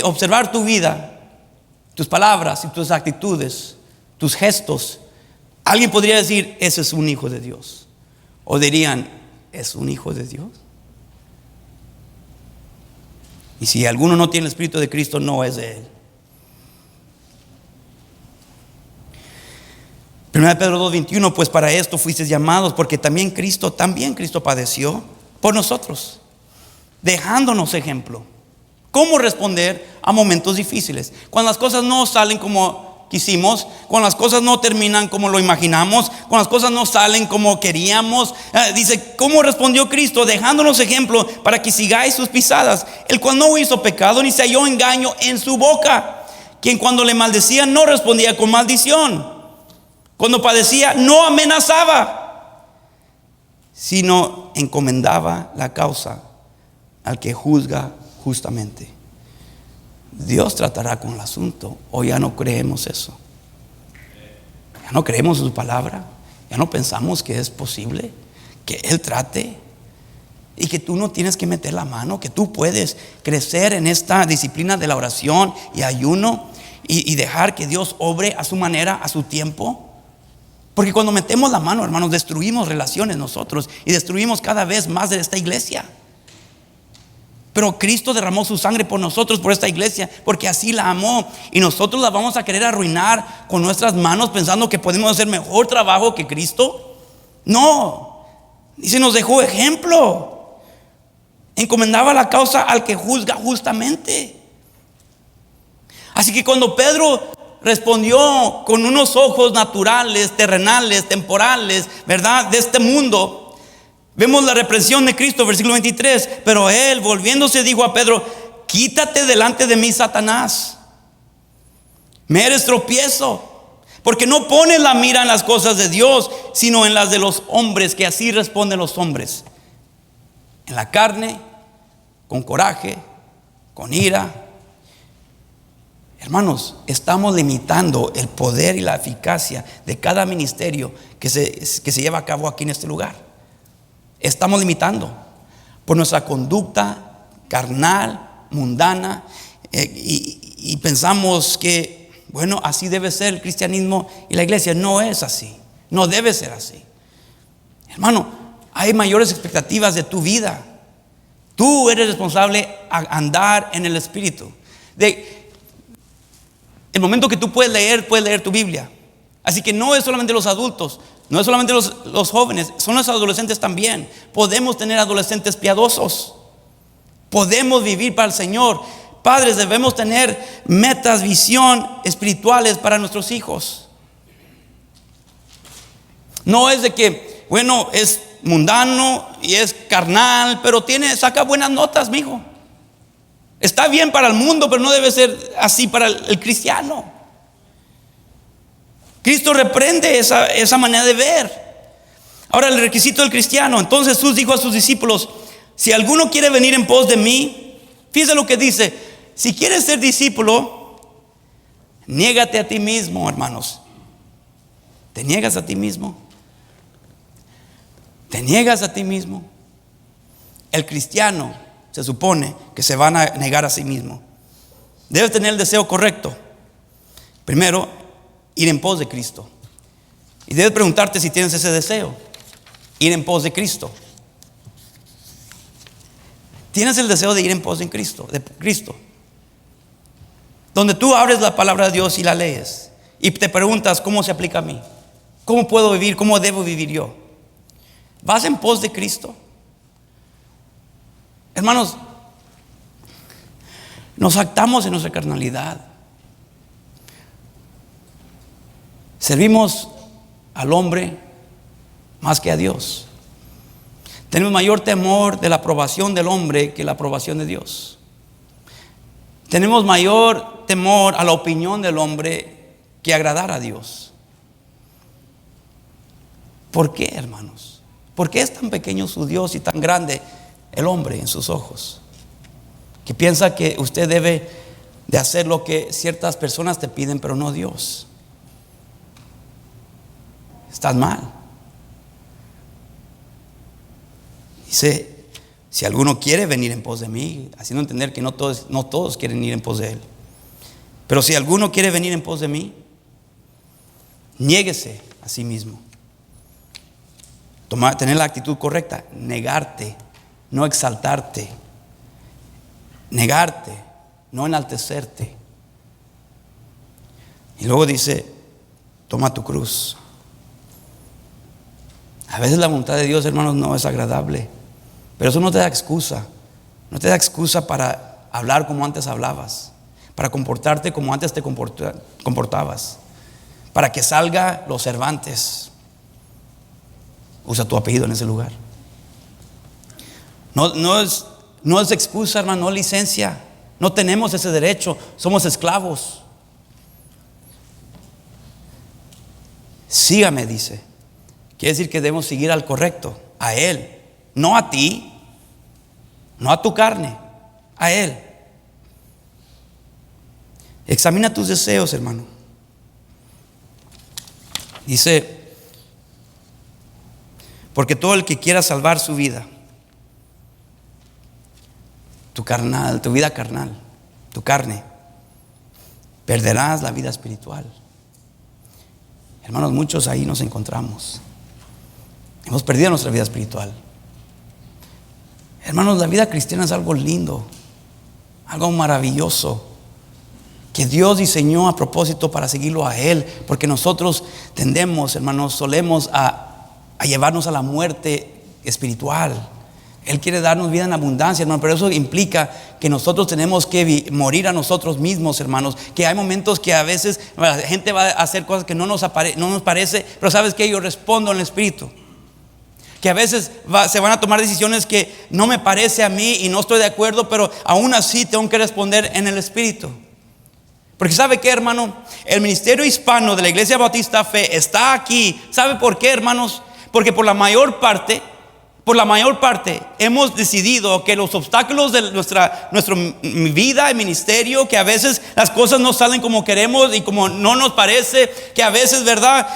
Observar tu vida, tus palabras y tus actitudes, tus gestos. Alguien podría decir, ese es un hijo de Dios. O dirían, ¿es un hijo de Dios? Y si alguno no tiene el Espíritu de Cristo, no es de él. 1 Pedro 2:21, pues para esto fuisteis llamados, porque también Cristo padeció por nosotros, dejándonos ejemplo. ¿Cómo responder a momentos difíciles? Cuando las cosas no salen como quisimos, cuando las cosas no terminan como lo imaginamos, cuando las cosas no salen como queríamos. Dice, ¿cómo respondió Cristo? Dejándonos ejemplo para que sigáis sus pisadas, el cual no hizo pecado ni se halló engaño en su boca, quien cuando le maldecían no respondía con maldición, cuando padecía no amenazaba, sino encomendaba la causa al que juzga justamente. Dios tratará con el asunto. O ya no creemos eso. Ya no creemos en su palabra. Ya no pensamos que es posible que Él trate, y que tú no tienes que meter la mano, que tú puedes crecer en esta disciplina de la oración y ayuno, y dejar que Dios obre a su manera, a su tiempo. Porque cuando metemos la mano, hermanos, destruimos relaciones nosotros, y destruimos cada vez más de esta iglesia. Pero Cristo derramó su sangre por nosotros, por esta iglesia, porque así la amó. Y nosotros la vamos a querer arruinar con nuestras manos, pensando que podemos hacer mejor trabajo que Cristo. No. Dice, nos dejó ejemplo. Encomendaba la causa al que juzga justamente. Así que cuando Pedro respondió con unos ojos naturales, terrenales, temporales, ¿verdad?, de este mundo, vemos la reprensión de Cristo, versículo 23. Pero él, volviéndose, dijo a Pedro, quítate delante de mí, Satanás. Me eres tropiezo, porque no pones la mira en las cosas de Dios, sino en las de los hombres, que así responden los hombres. En la carne, con coraje, con ira. Hermanos, estamos limitando el poder y la eficacia de cada ministerio que se lleva a cabo aquí en este lugar. Estamos limitando por nuestra conducta carnal, mundana, y pensamos que, bueno, así debe ser el cristianismo y la iglesia. No es así, no debe ser así. Hermano, hay mayores expectativas de tu vida. Tú eres responsable a andar en el Espíritu. El momento que tú puedes leer tu Biblia. Así que no es solamente los adultos, no es solamente los jóvenes, son los adolescentes también. Podemos tener adolescentes piadosos. Podemos vivir para el Señor. Padres, debemos tener metas, visión espirituales para nuestros hijos. No es de que, bueno, es mundano y es carnal, pero saca buenas notas, mijo. Está bien para el mundo, pero no debe ser así para el cristiano. Cristo reprende esa manera de ver. Ahora, el requisito del cristiano. Entonces Jesús dijo a sus discípulos, si alguno quiere venir en pos de mí, fíjese lo que dice, si quieres ser discípulo, niégate a ti mismo, hermanos. ¿Te niegas a ti mismo? ¿Te niegas a ti mismo? El cristiano se supone que se van a negar a sí mismo. Debes tener el deseo correcto. Primero, ir en pos de Cristo. Y debes preguntarte si tienes ese deseo. Ir en pos de Cristo. ¿Tienes el deseo de ir en pos de Cristo? De Cristo. Donde tú abres la palabra de Dios y la lees. Y te preguntas, ¿cómo se aplica a mí? ¿Cómo puedo vivir? ¿Cómo debo vivir yo? ¿Vas en pos de Cristo? Hermanos, nos jactamos en nuestra carnalidad. Servimos al hombre más que a Dios. Tenemos mayor temor de la aprobación del hombre que la aprobación de Dios. Tenemos mayor temor a la opinión del hombre que agradar a Dios. ¿Por qué, hermanos? ¿Por qué es tan pequeño su Dios y tan grande el hombre en sus ojos? Que piensa que usted debe de hacer lo que ciertas personas te piden, pero no Dios. Estás mal. Dice, si alguno quiere venir en pos de mí, haciendo entender que no todos quieren ir en pos de Él. Pero si alguno quiere venir en pos de mí, niéguese a sí mismo. Tener la actitud correcta, negarte, no exaltarte. Negarte, no enaltecerte. Y luego dice, toma tu cruz. A veces la voluntad de Dios, hermanos, no es agradable. Pero eso no te da excusa. No te da excusa para hablar como antes hablabas, para comportarte como antes te comportabas, para que salga los Cervantes. Usa tu apellido en ese lugar. No es excusa, hermano, no licencia. No tenemos ese derecho. Somos esclavos. Sígame, dice. Quiere decir que debemos seguir al correcto, a Él, no a ti, no a tu carne, a Él. Examina tus deseos, hermano. Dice, porque todo el que quiera salvar su vida, tu vida carnal, tu carne, perderás la vida espiritual. Hermanos, muchos ahí nos encontramos. Hemos perdido nuestra vida espiritual. Hermanos, la vida cristiana es algo lindo, algo maravilloso, que Dios diseñó a propósito para seguirlo a Él, porque nosotros tendemos, hermanos, solemos a llevarnos a la muerte espiritual. Él quiere darnos vida en abundancia, hermano, pero eso implica que nosotros tenemos que morir a nosotros mismos, hermanos. Que hay momentos que a veces la gente va a hacer cosas que no nos parece, pero ¿sabes qué? Yo respondo en el Espíritu. Que a veces se van a tomar decisiones que no me parece a mí y no estoy de acuerdo, pero aún así tengo que responder en el Espíritu. Porque ¿sabe qué, hermano? El ministerio hispano de la Iglesia Bautista Fe está aquí. ¿Sabe por qué, hermanos? Porque por la mayor parte hemos decidido que los obstáculos de nuestra vida y ministerio, que a veces las cosas no salen como queremos y como no nos parece, que a veces, ¿verdad?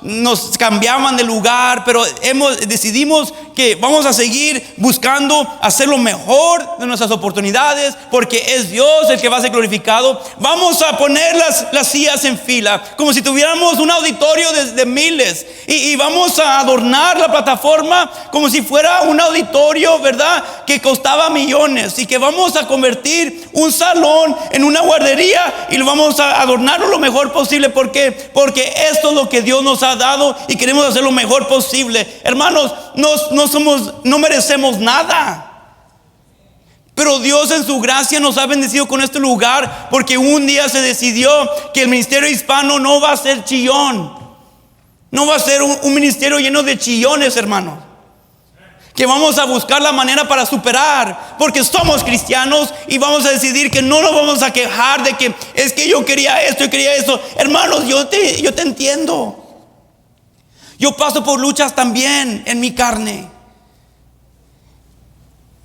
Nos cambiaban de lugar, pero decidimos que vamos a seguir buscando hacer lo mejor de nuestras oportunidades, porque es Dios el que va a ser glorificado. Vamos a poner las sillas en fila, como si tuviéramos un auditorio de miles, y vamos a adornar la plataforma como si fuera un auditorio, ¿verdad? Que costaba millones, y que vamos a convertir un salón en una guardería y lo vamos a adornar lo mejor posible. Porque esto es lo que Dios nos ha dado y queremos hacer lo mejor posible. Hermanos, no merecemos nada, pero Dios en su gracia nos ha bendecido con este lugar, porque un día se decidió que el ministerio hispano no va a ser chillón, no va a ser un ministerio lleno de chillones, hermanos, que vamos a buscar la manera para superar, porque somos cristianos y vamos a decidir que no nos vamos a quejar de que es que yo quería esto y quería eso. Hermanos, yo te entiendo. Yo paso por luchas también en mi carne.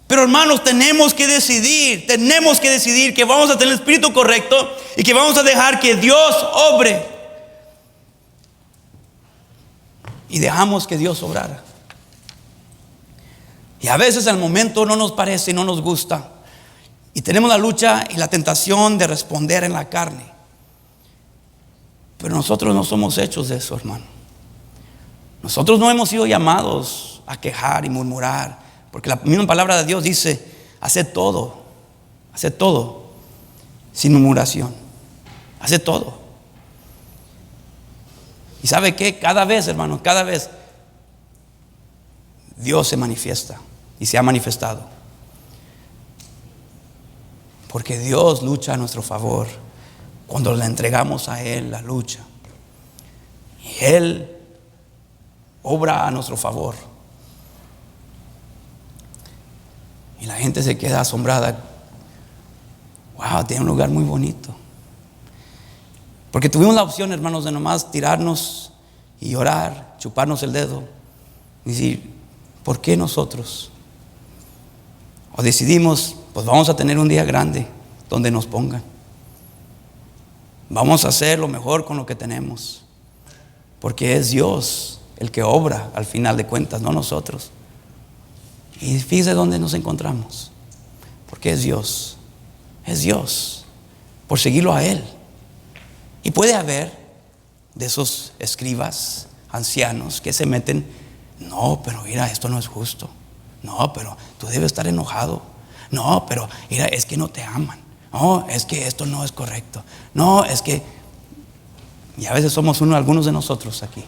Pero hermanos, tenemos que decidir que vamos a tener el espíritu correcto y que vamos a dejar que Dios obre. y dejamos que Dios obrara. Y a veces el momento no nos parece y no nos gusta, y tenemos la lucha y la tentación de responder en la carne. Pero nosotros no somos hechos de eso, hermano. Nosotros no hemos sido llamados a quejar y murmurar, porque la misma palabra de Dios dice: haced todo sin murmuración. Haced todo. Y ¿sabe qué? Cada vez, hermano, cada vez Dios se manifiesta y se ha manifestado, porque Dios lucha a nuestro favor cuando le entregamos a Él la lucha, y Él obra a nuestro favor. Y la gente se queda asombrada. Wow, tiene un lugar muy bonito. Porque tuvimos la opción, hermanos, de nomás tirarnos y llorar, chuparnos el dedo y decir: ¿por qué nosotros? O decidimos: pues vamos a tener un día grande donde nos pongan. Vamos a hacer lo mejor con lo que tenemos, porque es Dios el que obra al final de cuentas, no nosotros. Y fíjese dónde nos encontramos, porque es Dios por seguirlo a Él. Y puede haber de esos escribas ancianos que se meten: no, pero mira, esto no es justo. No, pero tú debes estar enojado. No, pero mira, es que no te aman. No, es que esto no es correcto. No, es que... Y a veces somos algunos de nosotros aquí.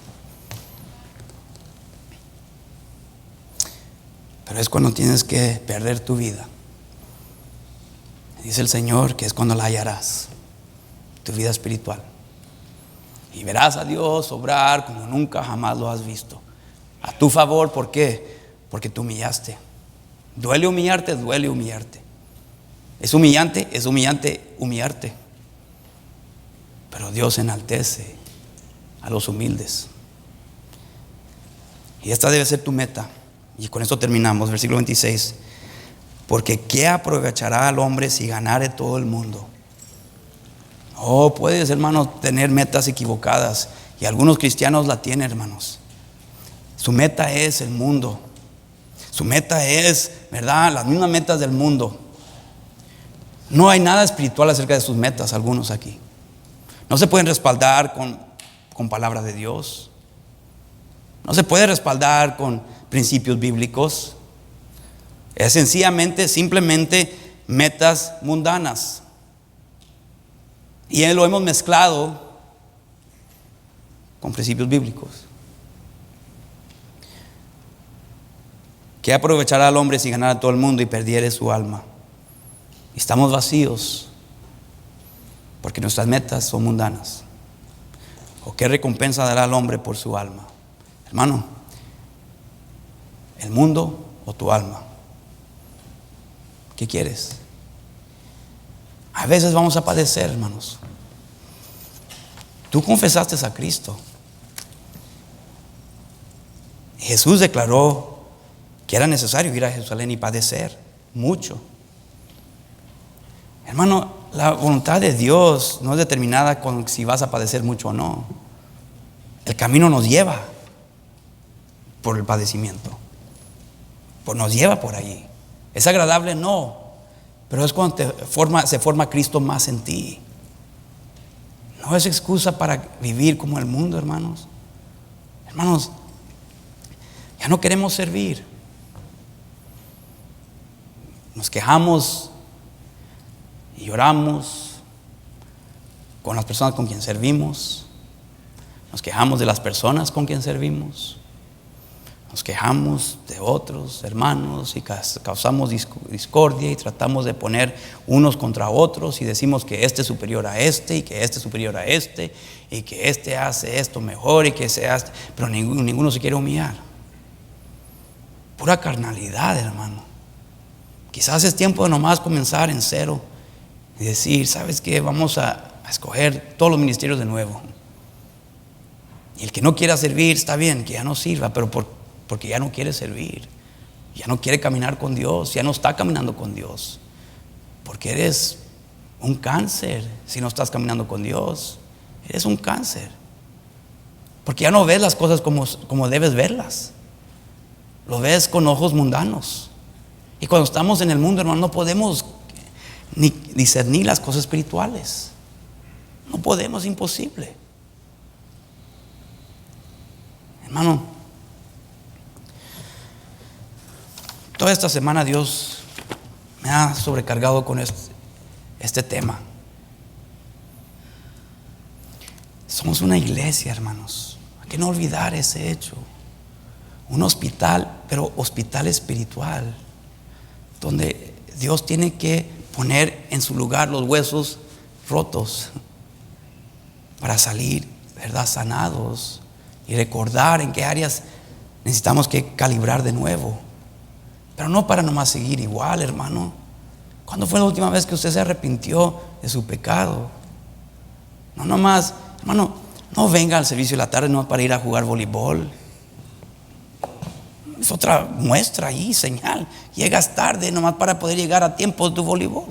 Pero es cuando tienes que perder tu vida. Dice el Señor que es cuando la hallarás, tu vida espiritual. Y verás a Dios obrar como nunca jamás lo has visto. A tu favor, ¿por qué? Porque te humillaste. Duele humillarte. Es humillante humillarte. Pero Dios enaltece a los humildes. Y esta debe ser tu meta. Y con esto terminamos, versículo 26. Porque ¿qué aprovechará al hombre si ganare todo el mundo? Oh, puedes, hermanos, tener metas equivocadas. Y algunos cristianos la tienen, hermanos. Su meta es el mundo. Su meta es, ¿verdad?, las mismas metas del mundo. No hay nada espiritual acerca de sus metas, algunos aquí. No se pueden respaldar con palabra de Dios. No se puede respaldar con principios bíblicos. Es simplemente metas mundanas. Y lo hemos mezclado con principios bíblicos. ¿Qué aprovechará al hombre si ganara todo el mundo y perdiere su alma? Estamos vacíos porque nuestras metas son mundanas. ¿O qué recompensa dará al hombre por su alma? Hermano, ¿el mundo o tu alma? ¿Qué quieres? A veces vamos a padecer, hermanos. Tú confesaste a Cristo. Jesús declaró que era necesario ir a Jerusalén y padecer mucho. Hermano, la voluntad de Dios no es determinada con si vas a padecer mucho o no. El camino nos lleva por el padecimiento. Pues nos lleva por allí. ¿Es agradable? No. Pero es cuando se forma Cristo más en ti. No es excusa para vivir como el mundo, hermanos. Hermanos, ya no queremos servir. Nos quejamos y lloramos con las personas con quien servimos. Nos quejamos de las personas con quien servimos. Nos quejamos de otros hermanos y causamos discordia y tratamos de poner unos contra otros y decimos que este es superior a este y que este es superior a este y que este hace esto mejor y que ese hace, pero ninguno se quiere humillar. Pura carnalidad, hermano. Quizás es tiempo de nomás comenzar en cero y decir: ¿sabes qué? Vamos a escoger todos los ministerios de nuevo. Y el que no quiera servir, está bien, que ya no sirva, pero porque ya no quiere servir, ya no quiere caminar con Dios, ya no está caminando con Dios, porque eres un cáncer si no estás caminando con Dios. Eres un cáncer. Porque ya no ves las cosas como debes verlas. Lo ves con ojos mundanos. Y cuando estamos en el mundo, hermano, no podemos ni discernir las cosas espirituales. No podemos, imposible. Hermano, toda esta semana Dios me ha sobrecargado con este tema. Somos una iglesia, hermanos. Hay que no olvidar ese hecho. Un hospital, pero hospital espiritual, donde Dios tiene que poner en su lugar los huesos rotos para salir, ¿verdad?, sanados, y recordar en qué áreas necesitamos que calibrar de nuevo. Pero no para nomás seguir igual, hermano. ¿Cuándo fue la última vez que usted se arrepintió de su pecado? No nomás, hermano, no venga al servicio de la tarde no para ir a jugar voleibol. Es otra muestra ahí, señal. Llegas tarde nomás para poder llegar a tiempo de tu voleibol.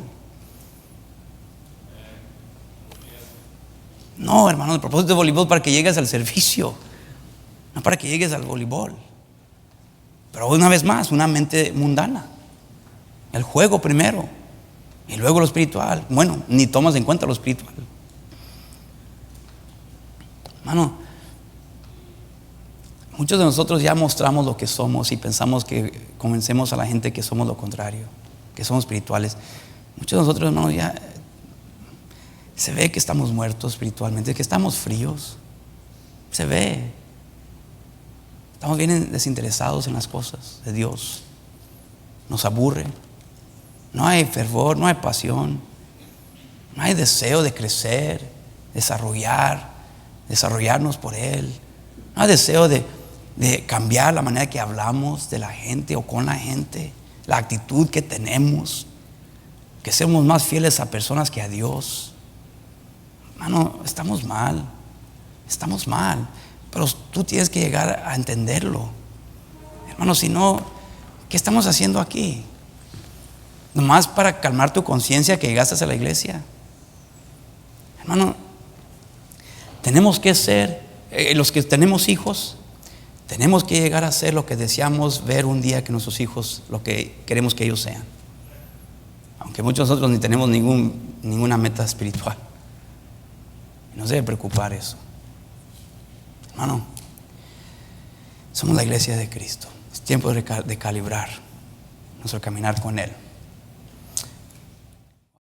No, hermano, el propósito de voleibol es para que llegues al servicio, no para que llegues al voleibol. Pero una vez más, una mente mundana. El juego primero y luego lo espiritual. Bueno, ni tomas en cuenta lo espiritual. Hermano, muchos de nosotros ya mostramos lo que somos y pensamos que convencemos a la gente que somos lo contrario, que somos espirituales. Muchos de nosotros, hermanos, ya se ve que estamos muertos espiritualmente, que estamos fríos. Se ve. Estamos bien desinteresados en las cosas de Dios. Nos aburre. No hay fervor, no hay pasión. No hay deseo de crecer, desarrollarnos por Él. No hay deseo de cambiar la manera que hablamos de la gente o con la gente, la actitud que tenemos, que seamos más fieles a personas que a Dios. Hermano, estamos mal, pero tú tienes que llegar a entenderlo. Hermano, si no, ¿qué estamos haciendo aquí? ¿Nomás para calmar tu conciencia que llegaste a la iglesia? Hermano, tenemos que ser, los que tenemos hijos, tenemos que llegar a ser lo que deseamos ver un día que nuestros hijos, lo que queremos que ellos sean. Aunque muchos de nosotros ni tenemos ninguna meta espiritual. Nos debe preocupar eso. Hermano, somos la iglesia de Cristo. Es tiempo de calibrar nuestro caminar con Él.